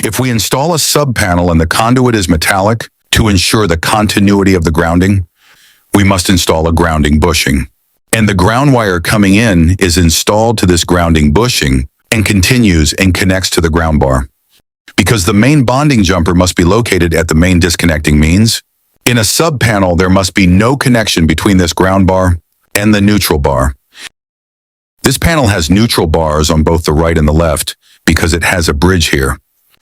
If we install a sub-panel and the conduit is metallic, to ensure the continuity of the grounding, we must install a grounding bushing. And the ground wire coming in is installed to this grounding bushing and continues and connects to the ground bar. Because the main bonding jumper must be located at the main disconnecting means, in a sub-panel there must be no connection between this ground bar and the neutral bar. This panel has neutral bars on both the right and the left because it has a bridge here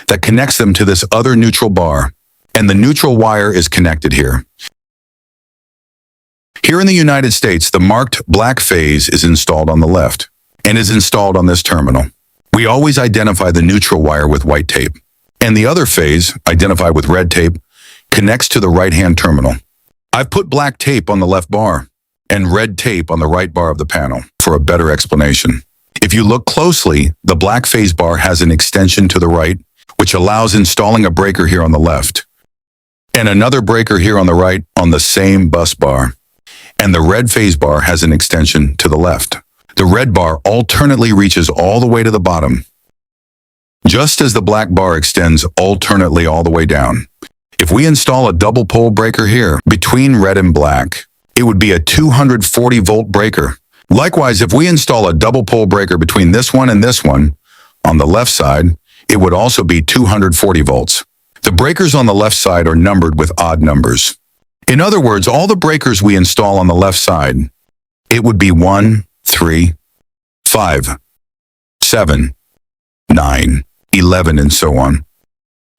that connects them to this other neutral bar, and the neutral wire is connected here. Here in the United States, the marked black phase is installed on the left and is installed on this terminal. We always identify the neutral wire with white tape, and the other phase, identified with red tape, connects to the right-hand terminal. I've put black tape on the left bar and red tape on the right bar of the panel for a better explanation. If you look closely, the black phase bar has an extension to the right, which allows installing a breaker here on the left, and another breaker here on the right on the same bus bar. And the red phase bar has an extension to the left. The red bar alternately reaches all the way to the bottom, just as the black bar extends alternately all the way down. If we install a double pole breaker here between red and black, it would be a 240 volt breaker. Likewise, if we install a double pole breaker between this one and this one, on the left side, it would also be 240 volts. The breakers on the left side are numbered with odd numbers. In other words, all the breakers we install on the left side, it would be 1, 3, 5, 7, 9, 11, and so on.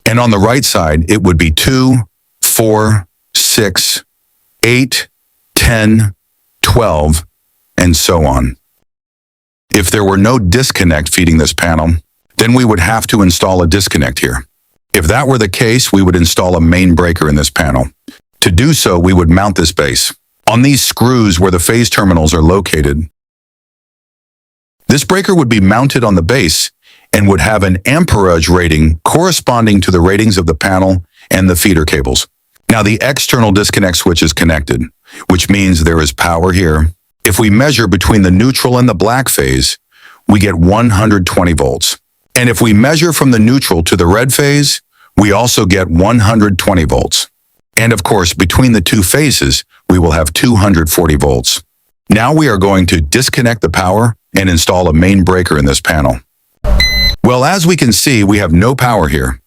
And on the right side, it would be 2, 4, 6, 8, 10, 12, and so on. If there were no disconnect feeding this panel, then we would have to install a disconnect here. If that were the case, we would install a main breaker in this panel. To do so, we would mount this base on these screws where the phase terminals are located. This breaker would be mounted on the base and would have an amperage rating corresponding to the ratings of the panel and the feeder cables. Now the external disconnect switch is connected, which means there is power here. If we measure between the neutral and the black phase, we get 120 volts. And if we measure from the neutral to the red phase, we also get 120 volts. And of course, between the two phases, we will have 240 volts. Now we are going to disconnect the power and install a main breaker in this panel. Well, as we can see, we have no power here.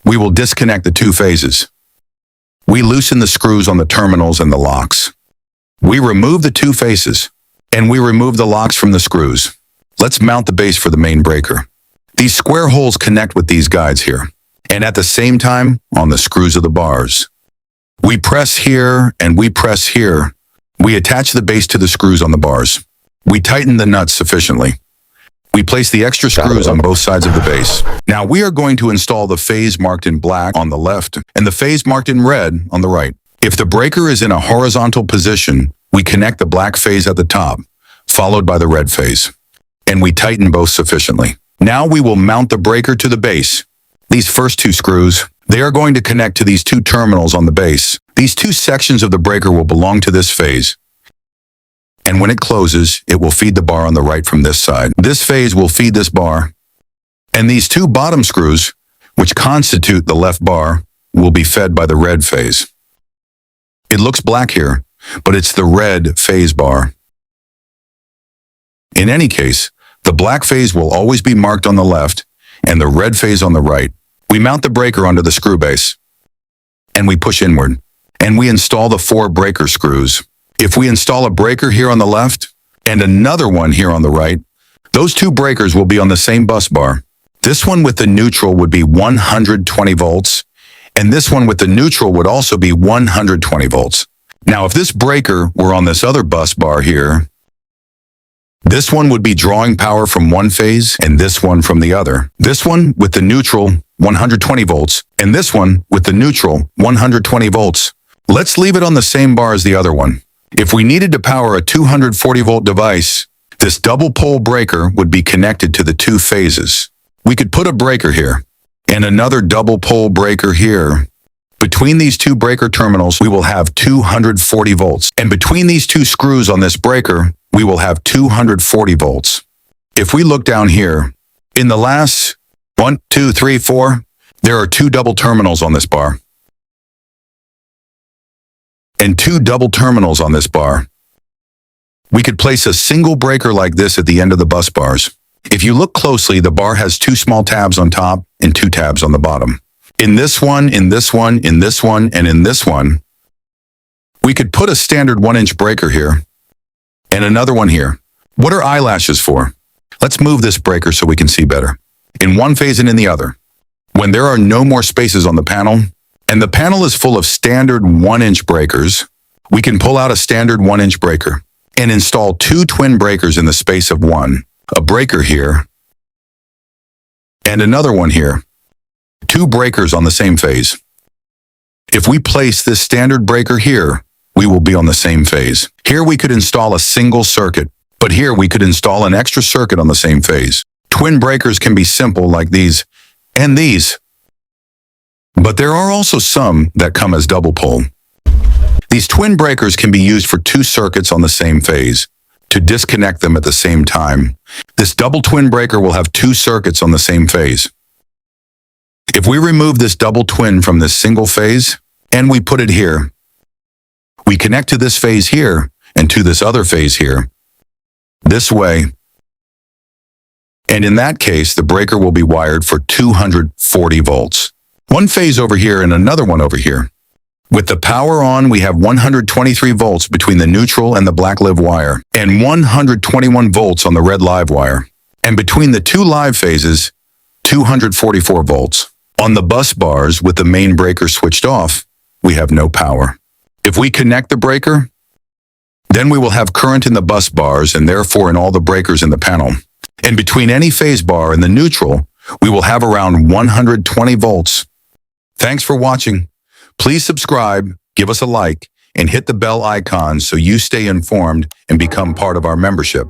We will disconnect the two phases. We loosen the screws on the terminals and the locks. We remove the two faces, and we remove the locks from the screws. Let's mount the base for the main breaker. These square holes connect with these guides here, and at the same time, on the screws of the bars. We press here and we press here. We attach the base to the screws on the bars. We tighten the nuts sufficiently. We place the extra screws on both sides of the base. Now we are going to install the phase marked in black on the left and the phase marked in red on the right. If the breaker is in a horizontal position, we connect the black phase at the top, followed by the red phase, and we tighten both sufficiently. Now we will mount the breaker to the base. These first two screws, they are going to connect to these two terminals on the base. These two sections of the breaker will belong to this phase. And when it closes, it will feed the bar on the right from this side. This phase will feed this bar. And these two bottom screws, which constitute the left bar, will be fed by the red phase. It looks black here, but it's the red phase bar. In any case, the black phase will always be marked on the left and the red phase on the right. We mount the breaker onto the screw base, and we push inward, and we install the 4 breaker screws. If we install a breaker here on the left and another one here on the right, those two breakers will be on the same bus bar. This one with the neutral would be 120 volts, and this one with the neutral would also be 120 volts. Now, if this breaker were on this other bus bar here, this one would be drawing power from one phase and this one from the other. This one with the neutral 120 volts and this one with the neutral 120 volts. Let's leave it on the same bar as the other one. If we needed to power a 240 volt device, this double pole breaker would be connected to the two phases. We could put a breaker here and another double pole breaker here. Between these two breaker terminals, we will have 240 volts. And between these two screws on this breaker, we will have 240 volts. If we look down here, in the last 1, 2, 3, 4. There are 2 double terminals on this bar. And 2 double terminals on this bar. We could place a single breaker like this at the end of the bus bars. If you look closely, the bar has 2 small tabs on top and 2 tabs on the bottom. In this one, in this one, in this one, and in this one, we could put a standard 1-inch breaker here and another one here. What are eyelashes for? Let's move this breaker so we can see better. In one phase and in the other. When there are no more spaces on the panel, and the panel is full of standard 1-inch breakers, we can pull out a standard 1-inch breaker and install 2 twin breakers in the space of one. A breaker here and another one here. 2 breakers on the same phase. If we place this standard breaker here, we will be on the same phase. Here we could install a single circuit, but here we could install an extra circuit on the same phase. Twin breakers can be simple like these and these. But there are also some that come as double pole. These twin breakers can be used for 2 circuits on the same phase to disconnect them at the same time. This double twin breaker will have 2 circuits on the same phase. If we remove this double twin from this single phase and we put it here, we connect to this phase here and to this other phase here, this way. And in that case, the breaker will be wired for 240 volts. One phase over here and another one over here. With the power on, we have 123 volts between the neutral and the black live wire, and 121 volts on the red live wire. And between the 2 live phases, 244 volts. On the bus bars with the main breaker switched off, we have no power. If we connect the breaker, then we will have current in the bus bars and therefore in all the breakers in the panel. And between any phase bar and the neutral, we will have around 120 volts. Thanks for watching. Please subscribe, give us a like, and hit the bell icon so you stay informed and become part of our membership.